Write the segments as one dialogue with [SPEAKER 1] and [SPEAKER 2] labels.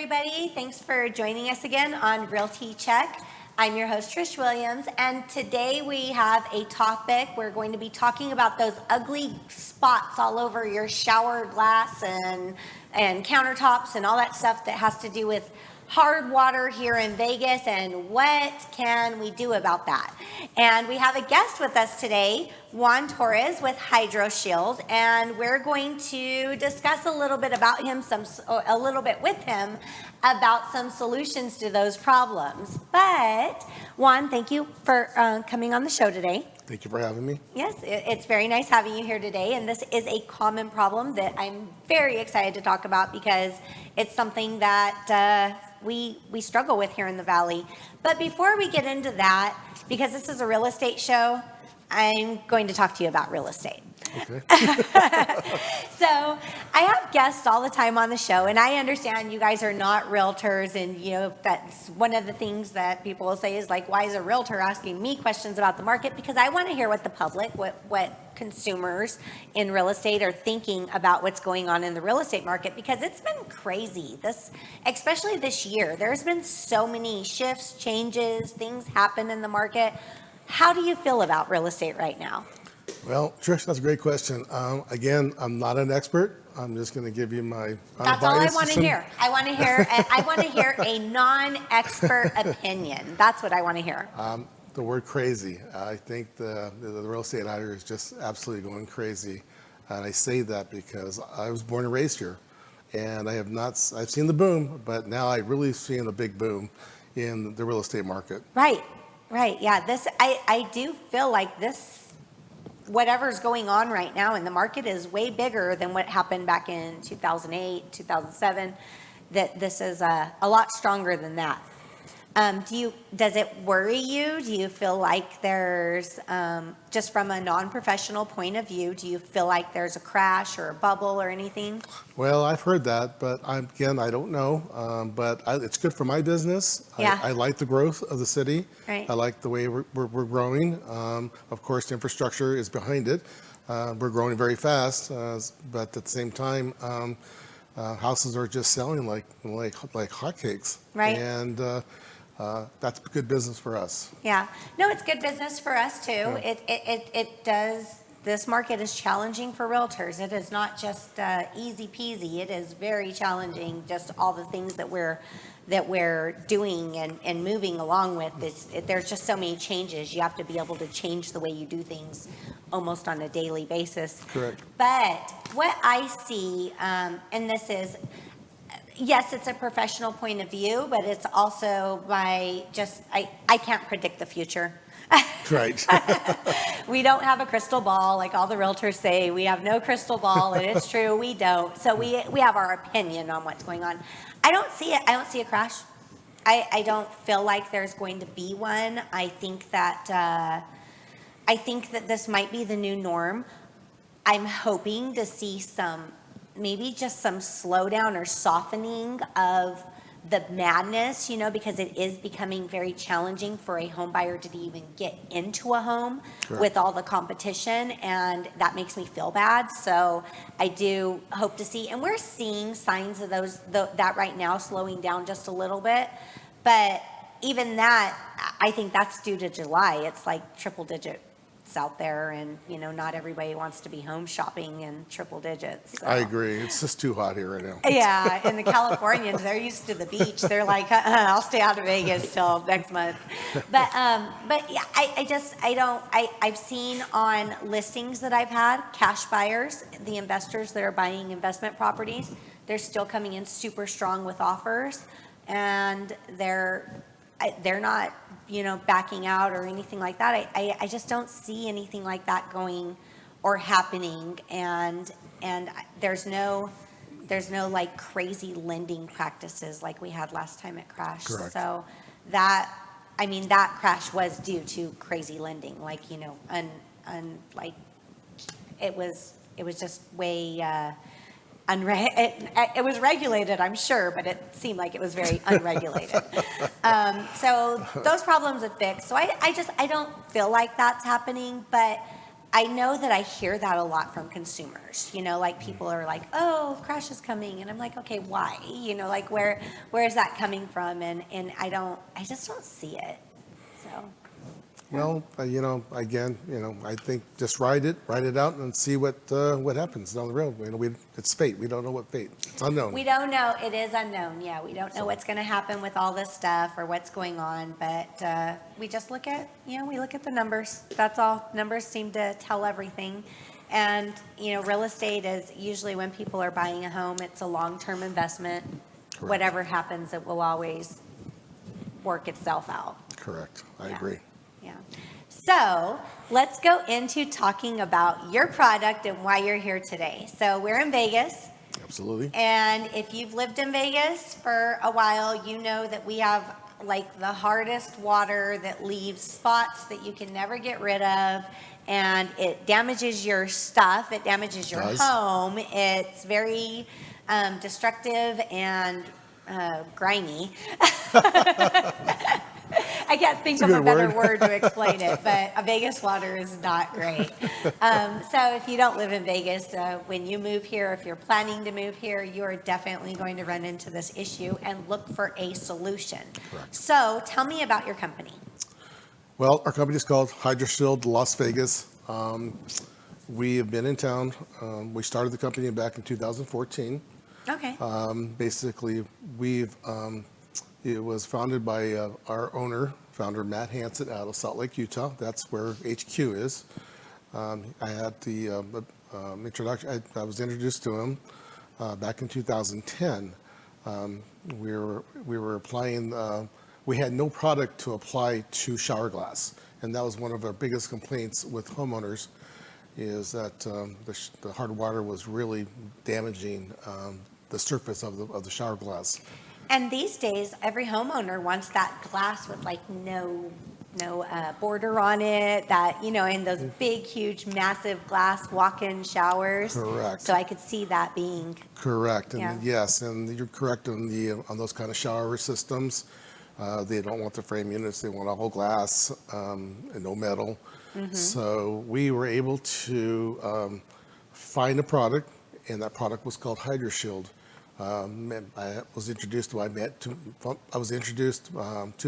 [SPEAKER 1] everybody. Thanks for joining us again on Realty Check. I'm your host, Trish Williams, and today we have a topic. We're going to be talking about those ugly spots all over your shower glass and countertops and all that stuff that has to do with hard water here in Vegas, and what can we do about that? And we have a guest with us today, Juan Torres with Hydroshield, and we're going to discuss a little bit about him, a little bit with him about some solutions to those problems. But Juan, thank you for coming on the show today.
[SPEAKER 2] Thank you for having me.
[SPEAKER 1] Yes, it's very nice having you here today, and this is a common problem that I'm very excited to talk about because it's something that we struggle with here in the Valley. But before we get into that, because this is a real estate show, I'm going to talk to you about real estate.
[SPEAKER 2] Okay.
[SPEAKER 1] So I have guests all the time on the show, and I understand you guys are not realtors, and that's one of the things that people will say is like, why is a realtor asking me questions about the market? Because I want to hear what the public, what consumers in real estate are thinking about what's going on in the real estate market, because it's been crazy. Especially this year, there's been so many shifts, changes, things happen in the market. How do you feel about real estate right now?
[SPEAKER 2] Well, Trish, that's a great question. Again, I'm not an expert. I'm just going to give you my
[SPEAKER 1] That's all I want to hear. I want to hear a non-expert opinion. That's what I want to hear.
[SPEAKER 2] The word crazy. I think the real estate out here is just absolutely going crazy. And I say that because I was born and raised here. And I've seen the boom, but now I really seen a big boom in the real estate market.
[SPEAKER 1] Right. Yeah, I do feel like whatever's going on right now in the market is way bigger than what happened back in 2008, 2007, that this is a lot stronger than that. Does it worry you? Do you feel like there's, just from a non-professional point of view, do you feel like there's a crash or a bubble or anything?
[SPEAKER 2] Well, I've heard that, but I don't know. But it's good for my business.
[SPEAKER 1] Yeah.
[SPEAKER 2] I like the growth of the city.
[SPEAKER 1] Right.
[SPEAKER 2] I like the way we're growing. Of course, the infrastructure is behind it. We're growing very fast, but at the same time, houses are just selling like hotcakes.
[SPEAKER 1] Right.
[SPEAKER 2] And that's good business for us.
[SPEAKER 1] Yeah. No, it's good business for us too.
[SPEAKER 2] Yeah.
[SPEAKER 1] It does. This market is challenging for realtors. It is not just easy peasy. It is very challenging. Just all the things that we're doing and moving along with. There's just so many changes. You have to be able to change the way you do things almost on a daily basis.
[SPEAKER 2] Correct.
[SPEAKER 1] But what I see, and this is, yes, it's a professional point of view, but it's also I can't predict the future.
[SPEAKER 2] Right.
[SPEAKER 1] We don't have a crystal ball like all the realtors say. We have no crystal ball, and it's true, we don't. So we have our opinion on what's going on. I don't see it. I don't see a crash. I don't feel like there's going to be one. I think that this might be the new norm. I'm hoping to see maybe just some slowdown or softening of the madness, because it is becoming very challenging for a home buyer to even get into a home. Correct. With all the competition, and that makes me feel bad. So I do hope to see, and we're seeing signs of that right now slowing down just a little bit, but even that, I think that's due to July. It's like triple digits out there, and not everybody wants to be home shopping in triple digits. So.
[SPEAKER 2] I agree. It's just too hot here right now.
[SPEAKER 1] Yeah, and the Californians, they're used to the beach. They're like, I'll stay out of Vegas till next month. But yeah, I've seen on listings that I've had, cash buyers, the investors that are buying investment properties, they're still coming in super strong with offers, and they're not backing out or anything like that. I just don't see anything like that going or happening, and there's no like crazy lending practices like we had last time it crashed.
[SPEAKER 2] Correct.
[SPEAKER 1] So that crash was due to crazy lending, like like it was just way it was regulated, I'm sure, but it seemed like it was very unregulated. So those problems are fixed. So I don't feel like that's happening, but I know that I hear that a lot from consumers, like people are like, oh, crash is coming. And I'm like, okay, why? Like where is that coming from? And I just don't see it. So.
[SPEAKER 2] Well, again, I think just ride it out and see what happens down the road. It's fate. We don't know what fate. It's unknown.
[SPEAKER 1] We don't know. It is unknown. Yeah, we don't know what's going to happen with all this stuff or what's going on. But we just look at, we look at the numbers. That's all. Numbers seem to tell everything. And real estate is usually when people are buying a home, it's a long-term investment. Correct. Whatever happens, it will always work itself out.
[SPEAKER 2] Correct. I agree.
[SPEAKER 1] Yeah. So let's go into talking about your product and why you're here today. So we're in Vegas.
[SPEAKER 2] Absolutely.
[SPEAKER 1] And if you've lived in Vegas for a while, you know that we have like the hardest water that leaves spots that you can never get rid of. And it damages your stuff. It damages your home. It's very destructive and grimy. I can't think of a better word to explain it, but a Vegas water is not great. So if you don't live in Vegas, when you move here, if you're planning to move here, you are definitely going to run into this issue and look for a solution.
[SPEAKER 2] Correct.
[SPEAKER 1] So tell me about your company.
[SPEAKER 2] Well, our company is called Hydroshield Las Vegas. We have been in town. We started the company back in 2014.
[SPEAKER 1] Okay.
[SPEAKER 2] Basically, it was founded by our founder Matt Hansen out of Salt Lake, Utah. That's where HQ is. I had the introduction. I was introduced to him back in 2010. We were applying. We had no product to apply to shower glass, and that was one of our biggest complaints with homeowners, is that the hard water was really damaging the surface of the shower glass.
[SPEAKER 1] And these days, every homeowner wants that glass with like no border on it, that, in those big, huge, massive glass walk-in showers.
[SPEAKER 2] Correct.
[SPEAKER 1] So I could see that being.
[SPEAKER 2] Correct. And
[SPEAKER 1] yeah.
[SPEAKER 2] Yes, and you're correct on those kind of shower systems. They don't want the frame units. They want all glass and no metal. Mm-hmm. So we were able to find a product, and that product was called Hydroshield. I was introduced to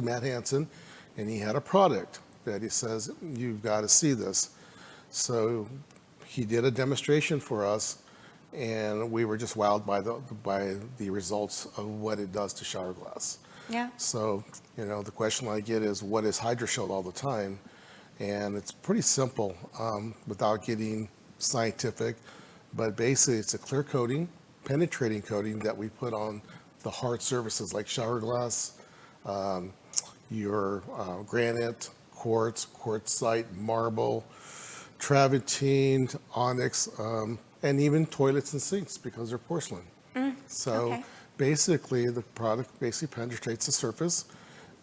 [SPEAKER 2] Matt Hansen, and he had a product that he says, you've got to see this. So he did a demonstration for us, and we were just wowed by the results of what it does to shower glass.
[SPEAKER 1] Yeah.
[SPEAKER 2] So, the question I get is, what is Hydroshield all the time? And it's pretty simple without getting scientific, but basically it's a clear coating, penetrating coating that we put on the hard surfaces like shower glass, your granite, quartzite, marble, travertine, onyx, and even toilets and sinks because they're porcelain. So basically the product penetrates the surface,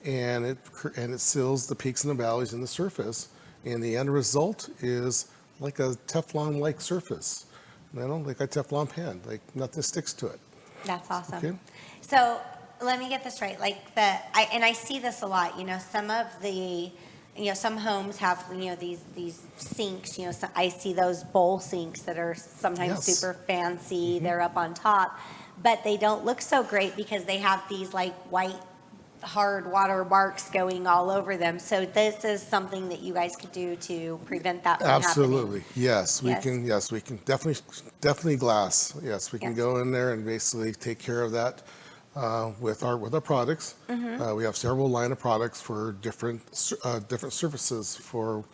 [SPEAKER 2] and it seals the peaks and the valleys in the surface, and the end result is like a Teflon-like surface. Like a Teflon pan, like nothing sticks to it.
[SPEAKER 1] That's awesome. Okay.
[SPEAKER 2] So
[SPEAKER 1] let me get this right. I see this a lot. Some of the, some homes have, these sinks. So I see those bowl sinks that are sometimes super fancy. Mm-hmm. They're up on top, but they don't look so great because they have these like white hard water marks going all over them. So this is something that you guys could do to prevent that from
[SPEAKER 2] Absolutely.
[SPEAKER 1] happening.
[SPEAKER 2] Yes, we can. Yes, we can definitely glass. Yes, we can go in there and basically take care of that with our products. Mm-hmm. We have several line of products for different surfaces for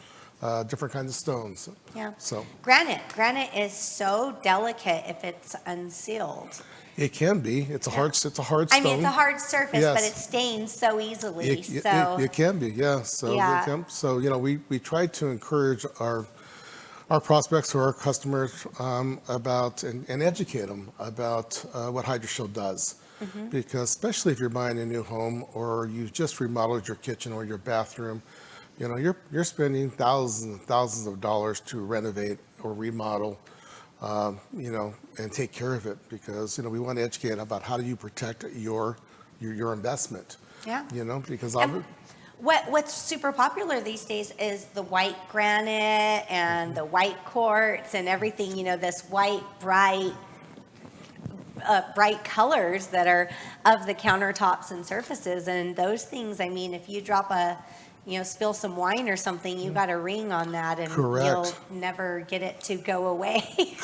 [SPEAKER 2] different kinds of stones.
[SPEAKER 1] Yeah.
[SPEAKER 2] So
[SPEAKER 1] granite is so delicate if it's unsealed.
[SPEAKER 2] It can be. It's a hard stone.
[SPEAKER 1] I mean, it's a hard surface, but it stains so easily.
[SPEAKER 2] It can be, yeah. So we try to encourage our prospects or our customers about and educate them about what Hydroshield does. Mm-hmm. Because especially if you're buying a new home or you've just remodeled your kitchen or your bathroom, you're spending thousands and thousands of dollars to renovate or remodel. And take care of it, because we want to educate about how do you protect your investment.
[SPEAKER 1] Yeah.
[SPEAKER 2] Because
[SPEAKER 1] What's super popular these days is the white granite and the white quartz and everything, this white, bright colors that are of the countertops and surfaces. And those things, I mean, if you drop spill some wine or something, you got a ring on that, and
[SPEAKER 2] Correct.
[SPEAKER 1] you'll never get it to go away.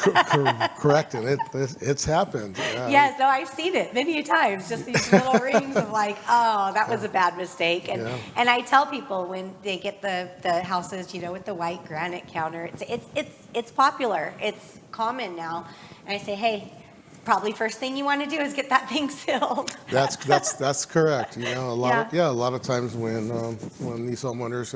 [SPEAKER 2] Correct, and it's happened.
[SPEAKER 1] Yes, no, I've seen it many times, just these little rings of like, oh, that was a bad mistake. And
[SPEAKER 2] Yeah.
[SPEAKER 1] and I tell people when they get the houses, with the white granite counter, it's popular. It's common now. And I say, hey, probably first thing you want to do is get that thing sealed.
[SPEAKER 2] That's correct. A lot
[SPEAKER 1] Yeah.
[SPEAKER 2] a lot of times when these homeowners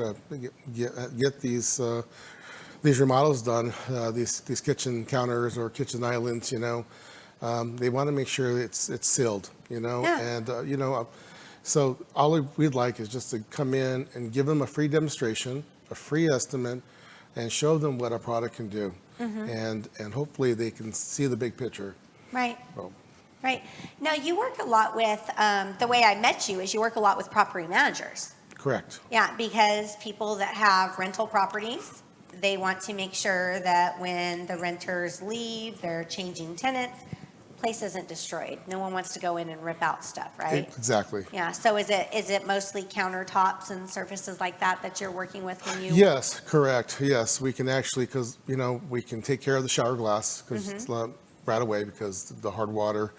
[SPEAKER 2] get these remodels done, these kitchen counters or kitchen islands, they want to make sure it's sealed,
[SPEAKER 1] Yeah.
[SPEAKER 2] and so all we'd like is just to come in and give them a free demonstration, a free estimate, and show them what our product can do, and hopefully they can see the big picture.
[SPEAKER 1] Right.
[SPEAKER 2] Oh.
[SPEAKER 1] Right. Now, you work a lot with, the way I met you is you work a lot with property managers.
[SPEAKER 2] Correct.
[SPEAKER 1] Yeah, because people that have rental properties, they want to make sure that when the renters leave, they're changing tenants, place isn't destroyed. No one wants to go in and rip out stuff, right?
[SPEAKER 2] Exactly.
[SPEAKER 1] Yeah, so is it mostly countertops and surfaces like that you're working with when you?
[SPEAKER 2] Yes, correct. Yes, we can actually, because we can take care of the shower glass because it's not right away, because the hard water,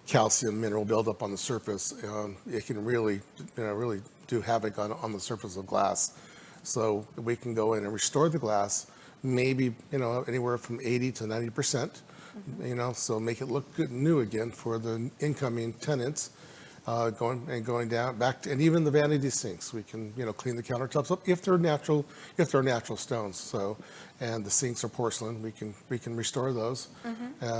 [SPEAKER 2] calcium, mineral buildup on the surface, it can really do havoc on the surface of glass. So we can go in and restore the glass, maybe anywhere from 80 to 90%. So make it look good and new again for the incoming tenants. Going down back to, and even the vanity sinks, we can clean the countertops up if they're natural stones. So, and the sinks are porcelain, we can restore those.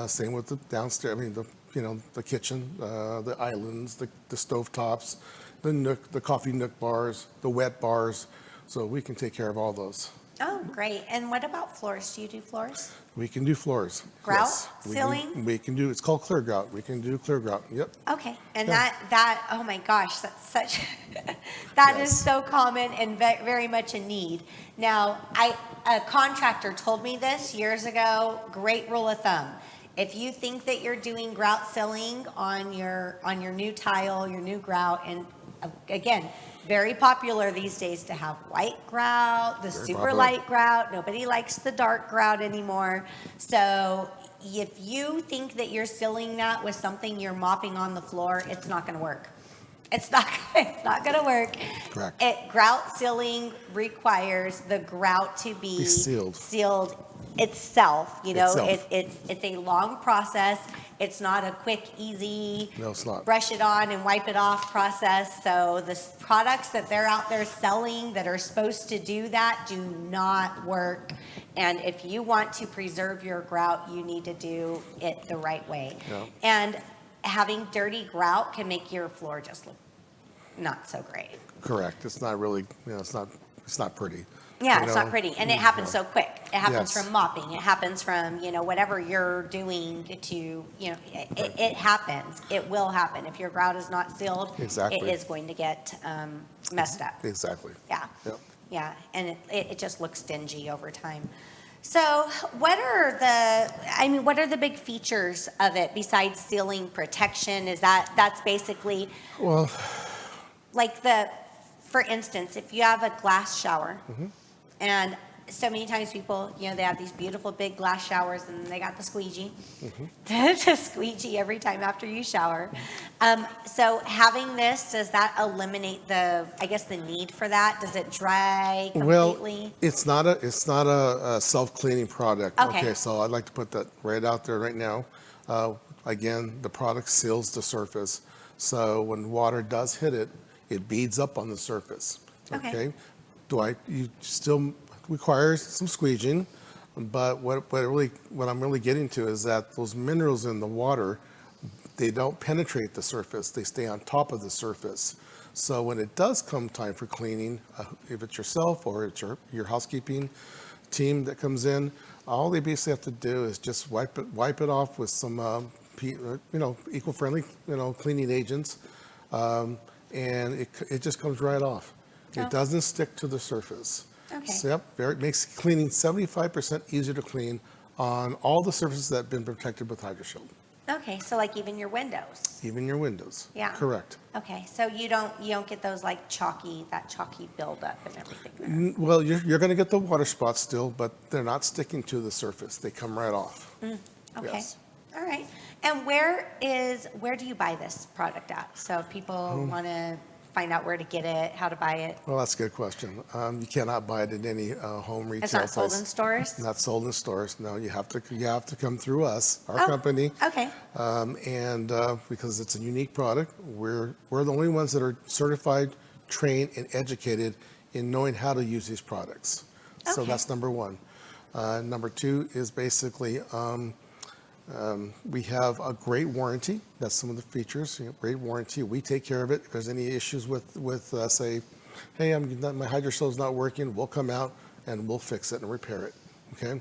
[SPEAKER 2] Same with the downstairs. I mean, the kitchen, the islands, the stove tops, the coffee nook bars, the wet bars. So we can take care of all those.
[SPEAKER 1] Oh, great. And what about floors? Do you do floors?
[SPEAKER 2] We can do floors.
[SPEAKER 1] Grout
[SPEAKER 2] Yes.
[SPEAKER 1] sealing?
[SPEAKER 2] We can do. It's called clear grout. We can do clear grout. Yep.
[SPEAKER 1] Okay, and
[SPEAKER 2] Yeah.
[SPEAKER 1] that oh my gosh, that's such that is
[SPEAKER 2] Yes.
[SPEAKER 1] so common and very much a need. Now, a contractor told me this years ago. Great rule of thumb: if you think that you're doing grout sealing on your new tile, your new grout, and again, very popular these days to have white grout, the
[SPEAKER 2] Very
[SPEAKER 1] super
[SPEAKER 2] popular.
[SPEAKER 1] light grout. Nobody likes the dark grout anymore. So if you think that you're sealing that with something you're mopping on the floor, it's not going to work. It's not going to work.
[SPEAKER 2] Correct.
[SPEAKER 1] Grout sealing requires the grout to be
[SPEAKER 2] sealed.
[SPEAKER 1] sealed itself.
[SPEAKER 2] Itself.
[SPEAKER 1] It's a long process. It's not a quick, easy,
[SPEAKER 2] No, it's not.
[SPEAKER 1] brush it on and wipe it off process. So the products that they're out there selling that are supposed to do that do not work. And if you want to preserve your grout, you need to do it the right way.
[SPEAKER 2] Yeah.
[SPEAKER 1] And having dirty grout can make your floor just look not so great.
[SPEAKER 2] Correct. It's not really. It's not pretty.
[SPEAKER 1] Yeah, it's not pretty, and it happens so quick. It happens
[SPEAKER 2] Yes.
[SPEAKER 1] from mopping. It happens from whatever you're doing to it happens. It will happen if your grout is not sealed.
[SPEAKER 2] Exactly.
[SPEAKER 1] It is going to get messed up.
[SPEAKER 2] Exactly.
[SPEAKER 1] Yeah,
[SPEAKER 2] Yep.
[SPEAKER 1] yeah, and it just looks dingy over time. So, what are the big features of it besides sealing protection? That's basically
[SPEAKER 2] Well,
[SPEAKER 1] like for instance, if you have a glass shower, and so many times people, they have these beautiful big glass showers and they got the squeegee, to squeegee every time after you shower. So having this, does that eliminate the need for that? Does it dry completely?
[SPEAKER 2] well, it's not a self-cleaning product.
[SPEAKER 1] Okay.
[SPEAKER 2] So I'd like to put that right out there right now. Again, the product seals the surface, so when water does hit it, it beads up on the surface.
[SPEAKER 1] Okay.
[SPEAKER 2] You still requires some squeegeing, but what I'm really getting to is that those minerals in the water, they don't penetrate the surface. They stay on top of the surface. So when it does come time for cleaning, if it's yourself or it's your housekeeping team that comes in, all they basically have to do is just wipe it off with some eco-friendly cleaning agents, and it just comes right off.
[SPEAKER 1] Oh.
[SPEAKER 2] It doesn't stick to the surface.
[SPEAKER 1] Okay.
[SPEAKER 2] So, yep, it makes cleaning 75% easier to clean on all the surfaces that have been protected with Hydroshield.
[SPEAKER 1] Okay, so like even your windows.
[SPEAKER 2] Even your windows.
[SPEAKER 1] Yeah.
[SPEAKER 2] Correct.
[SPEAKER 1] Okay, so you don't get those like chalky buildup and everything there.
[SPEAKER 2] Well, you're going to get the water spots still, but they're not sticking to the surface. They come right off.
[SPEAKER 1] Okay.
[SPEAKER 2] Yes.
[SPEAKER 1] All right. And where do you buy this product at? So if people want to find out where to get it, how to buy it.
[SPEAKER 2] Well, that's a good question. You cannot buy it in any home retail
[SPEAKER 1] It's not
[SPEAKER 2] place.
[SPEAKER 1] sold in stores?
[SPEAKER 2] Not sold in stores. No, you have to come through us, our
[SPEAKER 1] Oh,
[SPEAKER 2] company.
[SPEAKER 1] okay.
[SPEAKER 2] And because it's a unique product, we're the only ones that are certified, trained, and educated in knowing how to use these products. So
[SPEAKER 1] Okay.
[SPEAKER 2] that's number one. Number two is basically we have a great warranty. That's some of the features. Great warranty. We take care of it. If there's any issues with say, hey, my Hydroshield is not working, we'll come out and we'll fix it and repair it. Okay.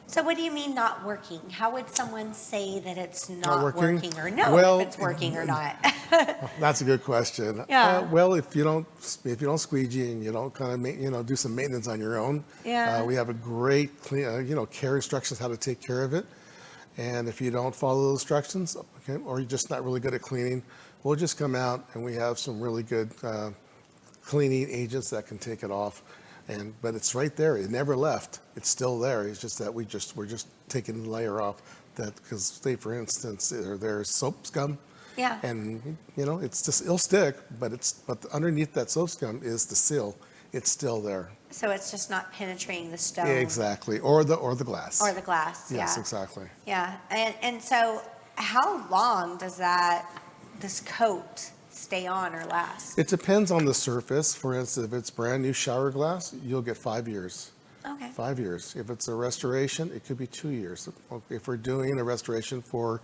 [SPEAKER 1] So what do you mean not working? How would someone say that it's not
[SPEAKER 2] working?
[SPEAKER 1] working or know
[SPEAKER 2] Well,
[SPEAKER 1] if it's working or not?
[SPEAKER 2] That's a good question.
[SPEAKER 1] Yeah.
[SPEAKER 2] Well, if you don't squeegee and you don't kind of do some maintenance on your own,
[SPEAKER 1] Yeah.
[SPEAKER 2] we have a great clean, care instructions how to take care of it. And if you don't follow those instructions, okay, or you're just not really good at cleaning, we'll just come out and we have some really good cleaning agents that can take it off. But it's right there. It never left. It's still there. It's just that we're just taking the layer off. That because say for instance, there's soap scum.
[SPEAKER 1] Yeah.
[SPEAKER 2] And it'll stick, but underneath that soap scum is the seal. It's still there.
[SPEAKER 1] So it's just not penetrating the stone.
[SPEAKER 2] Exactly, or the glass.
[SPEAKER 1] Or the glass.
[SPEAKER 2] Yes,
[SPEAKER 1] yeah.
[SPEAKER 2] exactly.
[SPEAKER 1] Yeah. And so how long does this coat stay on or last?
[SPEAKER 2] It depends on the surface. For instance, if it's brand new shower glass, you'll get 5 years.
[SPEAKER 1] Okay.
[SPEAKER 2] 5 years. If it's a restoration, it could be 2 years. If we're doing a restoration for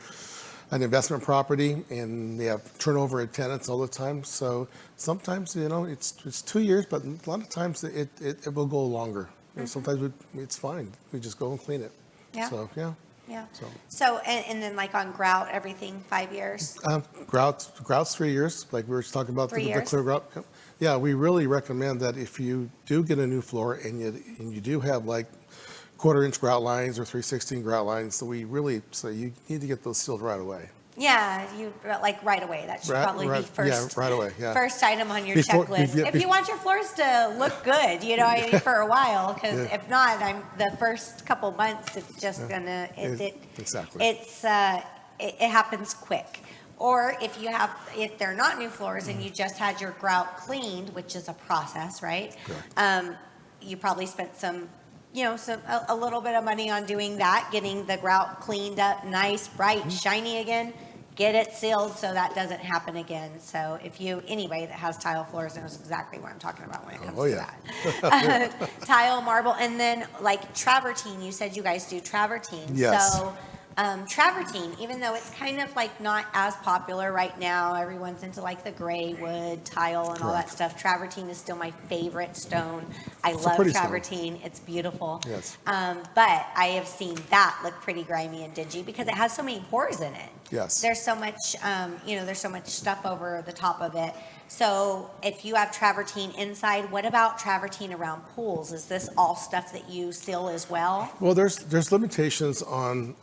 [SPEAKER 2] an investment property and they have turnover in tenants all the time, so sometimes it's 2 years, but a lot of times it will go longer. Sometimes it's fine. We just go and clean it.
[SPEAKER 1] Yeah.
[SPEAKER 2] So yeah.
[SPEAKER 1] Yeah. So and then like on grout, everything 5 years.
[SPEAKER 2] Grout's 3 years, like we were talking about
[SPEAKER 1] 3
[SPEAKER 2] the
[SPEAKER 1] years?
[SPEAKER 2] clear grout. Yep. Yeah, we really recommend that if you do get a new floor and you do have like 1/4-inch grout lines or 3/16 grout lines, so you need to get those sealed right away.
[SPEAKER 1] Yeah, you like right away. That should probably be first.
[SPEAKER 2] Yeah, right away. Yeah.
[SPEAKER 1] First item on your
[SPEAKER 2] Before-
[SPEAKER 1] checklist.
[SPEAKER 2] yeah,
[SPEAKER 1] If you want your floors to look good, for a while, because if not, the first couple months it's just gonna
[SPEAKER 2] Exactly.
[SPEAKER 1] It happens quick. Or if they're not new floors and you just had your grout cleaned, which is a process, right?
[SPEAKER 2] Correct.
[SPEAKER 1] You probably spent a little bit of money on doing that, getting the grout cleaned up, nice, bright, shiny again, get it sealed so that doesn't happen again. So anybody that has tile floors knows exactly what I'm talking about when it comes to that. Tile, marble, and then like Travertine, you said you guys do Travertine.
[SPEAKER 2] Yes.
[SPEAKER 1] So Travertine, even though it's kind of like not as popular right now, everyone's into like the gray wood tile and all that stuff. Travertine is still my favorite stone. I love Travertine. It's beautiful.
[SPEAKER 2] Yes.
[SPEAKER 1] But I have seen that look pretty grimy and dingy because it has so many pores in it.
[SPEAKER 2] Yes.
[SPEAKER 1] There's so much, there's so much stuff over the top of it. So if you have Travertine inside, what about Travertine around pools? Is this all stuff that you seal as well?
[SPEAKER 2] Well, there's limitations on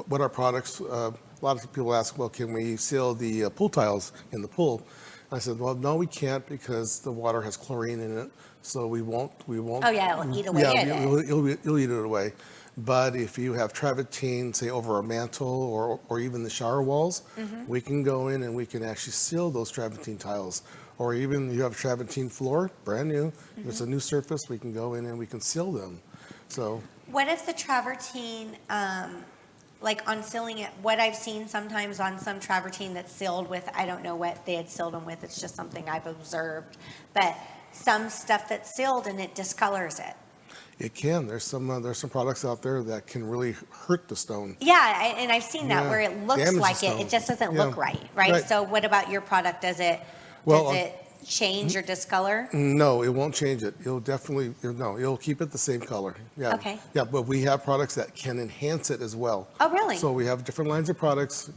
[SPEAKER 2] what our products. A lot of people ask, well, can we seal the pool tiles in the pool? I said, well, no, we can't because the water has chlorine in it, so we won't.
[SPEAKER 1] Oh yeah, it'll eat away at it.
[SPEAKER 2] It'll eat it away. But if you have Travertine, say over a mantle or even the shower walls, we can go in and we can actually seal those Travertine tiles. Or even you have Travertine floor, brand new, if it's a new surface, we can go in and we can seal them. So.
[SPEAKER 1] What if the Travertine, like on sealing it, what I've seen sometimes on some Travertine that's sealed with, I don't know what they had sealed them with, it's just something I've observed, but some stuff that's sealed and it discolors it.
[SPEAKER 2] It can. There's some products out there that can really hurt the stone.
[SPEAKER 1] Yeah, and I've seen that where it looks like it just doesn't look right? So what about your product? Does it change or discolor?
[SPEAKER 2] No, it won't change it. It'll keep it the same color. Yeah.
[SPEAKER 1] Okay.
[SPEAKER 2] Yeah, but we have products that can enhance it as well.
[SPEAKER 1] Oh, really?
[SPEAKER 2] So we have different lines of products,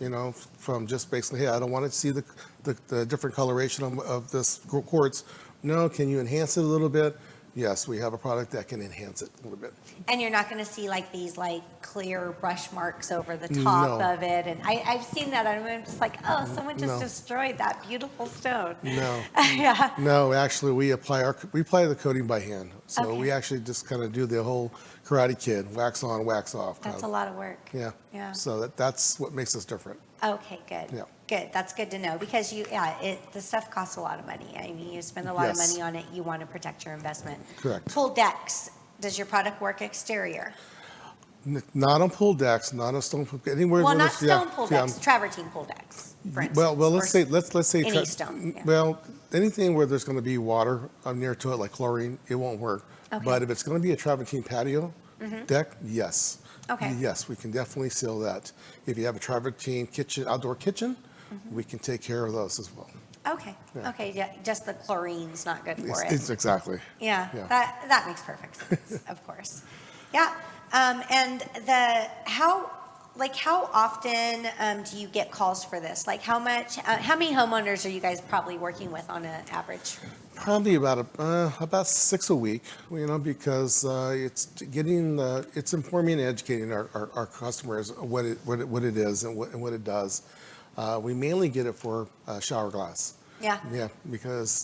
[SPEAKER 2] from just basically, hey, I don't want to see the different coloration of this quartz, No, can you enhance it a little bit? Yes, we have a product that can enhance it a little bit.
[SPEAKER 1] And you're not going to see like these like clear brush marks over the top
[SPEAKER 2] No.
[SPEAKER 1] of it. And I've seen that. And I'm just like, oh, someone just
[SPEAKER 2] No.
[SPEAKER 1] destroyed that beautiful stone.
[SPEAKER 2] No.
[SPEAKER 1] Yeah.
[SPEAKER 2] No, actually, we apply the coating by hand. So
[SPEAKER 1] Okay.
[SPEAKER 2] we actually just kind of do the whole Karate Kid, wax on, wax off.
[SPEAKER 1] That's a lot of work.
[SPEAKER 2] Yeah.
[SPEAKER 1] Yeah.
[SPEAKER 2] So that's what makes us different.
[SPEAKER 1] Okay, good.
[SPEAKER 2] Yeah.
[SPEAKER 1] Good. That's good to know because the stuff costs a lot of money. I mean, you spend a lot of
[SPEAKER 2] Yes.
[SPEAKER 1] money on it. You want to protect your investment.
[SPEAKER 2] Correct.
[SPEAKER 1] Pool decks. Does your product work exterior?
[SPEAKER 2] Not on pool decks, not on stone pool, anywhere.
[SPEAKER 1] Well,
[SPEAKER 2] where
[SPEAKER 1] not
[SPEAKER 2] there's-
[SPEAKER 1] stone pool decks, Travertine pool decks, for instance.
[SPEAKER 2] Well, let's say
[SPEAKER 1] any stone. Yeah.
[SPEAKER 2] Well, anything where there's going to be water near to it, like chlorine, it won't work.
[SPEAKER 1] Okay.
[SPEAKER 2] But if it's going to be a Travertine patio deck, yes.
[SPEAKER 1] Okay.
[SPEAKER 2] Yes, we can definitely seal that. If you have a Travertine kitchen, outdoor kitchen, we can take care of those as well.
[SPEAKER 1] Okay.
[SPEAKER 2] Yeah.
[SPEAKER 1] Okay. Yeah. Just the chlorine's not good for it.
[SPEAKER 2] It's exactly.
[SPEAKER 1] Yeah.
[SPEAKER 2] Yeah.
[SPEAKER 1] That makes perfect sense. Of course. Yeah. And how often do you get calls for this? Like how many homeowners are you guys probably working with on an average?
[SPEAKER 2] Probably about 6 a week, because it's informing and educating our customers what it is and what it does. We mainly get it for shower glass.
[SPEAKER 1] Yeah.
[SPEAKER 2] Yeah, because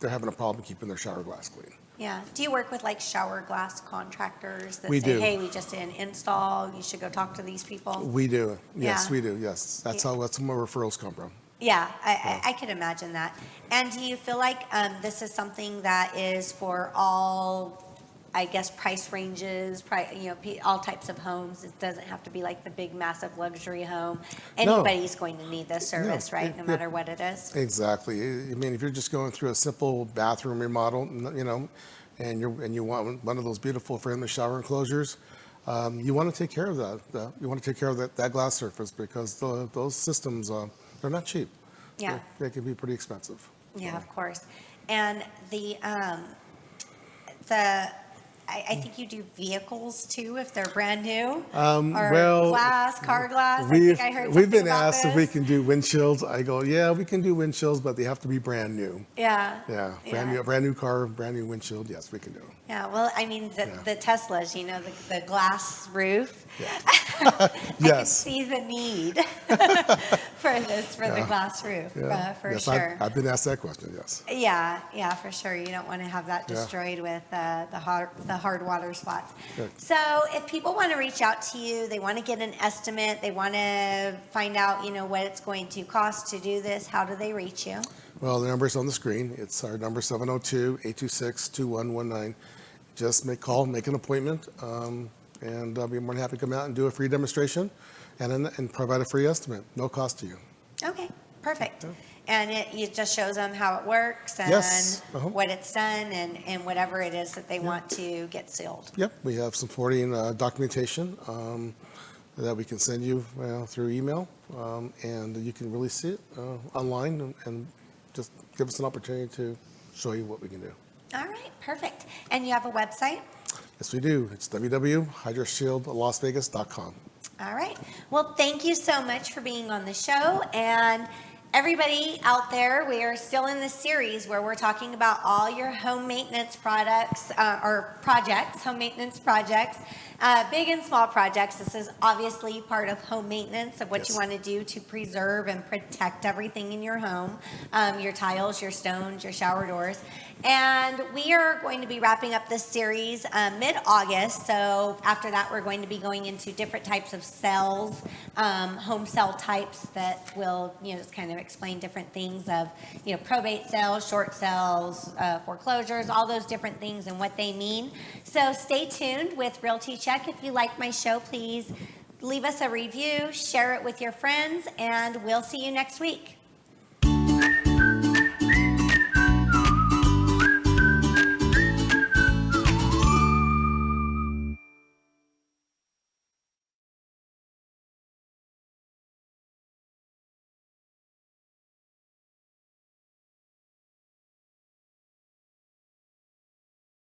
[SPEAKER 2] they're having a problem keeping their shower glass clean.
[SPEAKER 1] Yeah. Do you work with like shower glass contractors that
[SPEAKER 2] We
[SPEAKER 1] say,
[SPEAKER 2] do.
[SPEAKER 1] hey, we just did an install, you should go talk to these people?
[SPEAKER 2] We do. Yes,
[SPEAKER 1] Yeah.
[SPEAKER 2] we do. Yes, that's where referrals come from.
[SPEAKER 1] Yeah, I could imagine that. And do you feel like this is something that is for all, I guess, price ranges, all types of homes? It doesn't have to be like the big, massive luxury home.
[SPEAKER 2] No.
[SPEAKER 1] Anybody's going to need this service, right? No matter what it is.
[SPEAKER 2] Exactly. I mean, if you're just going through a simple bathroom remodel, and you want one of those beautiful frameless shower enclosures, you want to take care of that. You want to take care of that glass surface because those systems, they're not cheap.
[SPEAKER 1] Yeah.
[SPEAKER 2] They can be pretty expensive.
[SPEAKER 1] Yeah, of course. And I think you do vehicles too if they're brand new, or car glass. I think I heard
[SPEAKER 2] We've
[SPEAKER 1] something
[SPEAKER 2] been
[SPEAKER 1] about
[SPEAKER 2] asked if we
[SPEAKER 1] this.
[SPEAKER 2] can do windshields. I go, yeah, we can do windshields, but they have to be brand new.
[SPEAKER 1] Yeah.
[SPEAKER 2] Yeah,
[SPEAKER 1] Yeah.
[SPEAKER 2] brand new car, brand new windshield. Yes, we can do.
[SPEAKER 1] Yeah, well, I mean, the Teslas, the glass roof.
[SPEAKER 2] Yeah.
[SPEAKER 1] I can
[SPEAKER 2] Yes.
[SPEAKER 1] see the need for the glass roof, for
[SPEAKER 2] Yes,
[SPEAKER 1] sure.
[SPEAKER 2] I've been asked that question. Yes.
[SPEAKER 1] Yeah, for sure. You don't want to have that
[SPEAKER 2] Yeah.
[SPEAKER 1] destroyed with the hard water spots.
[SPEAKER 2] Good.
[SPEAKER 1] So if people want to reach out to you, they want to get an estimate, they want to find out, what it's going to cost to do this, how do they reach you?
[SPEAKER 2] Well, the number's on the screen. It's our number 702-826-2119. Just make an appointment, and I'll be more than happy to come out and do a free demonstration and provide a free estimate. No cost to you.
[SPEAKER 1] Okay, perfect. And it just shows them how it works and
[SPEAKER 2] Yes, uh-huh.
[SPEAKER 1] what it's done and whatever it is that they want to get sealed.
[SPEAKER 2] Yep, we have supporting documentation that we can send you through email, and you can really see it online and just give us an opportunity to show you what we can do.
[SPEAKER 1] All right, perfect. And you have a website?
[SPEAKER 2] Yes, we do. It's www.hydroshieldlasvegas.com.
[SPEAKER 1] All right. Well, thank you so much for being on the show. And everybody out there, we are still in this series where we're talking about all your home maintenance products or projects, home maintenance projects, big and small projects. This is obviously part of home maintenance of what
[SPEAKER 2] Yes.
[SPEAKER 1] you want to do to preserve and protect everything in your home, your tiles, your stones, your shower doors. And we are going to be wrapping up this series mid-August. So after that, we're going to be going into different types of cells, home cell types that will, just kind of explain different things of, probate cells, short cells, foreclosures, all those different things and what they mean. So stay tuned with Realty Check. If you like my show, please leave us a review, share it with your friends, and we'll see you next week.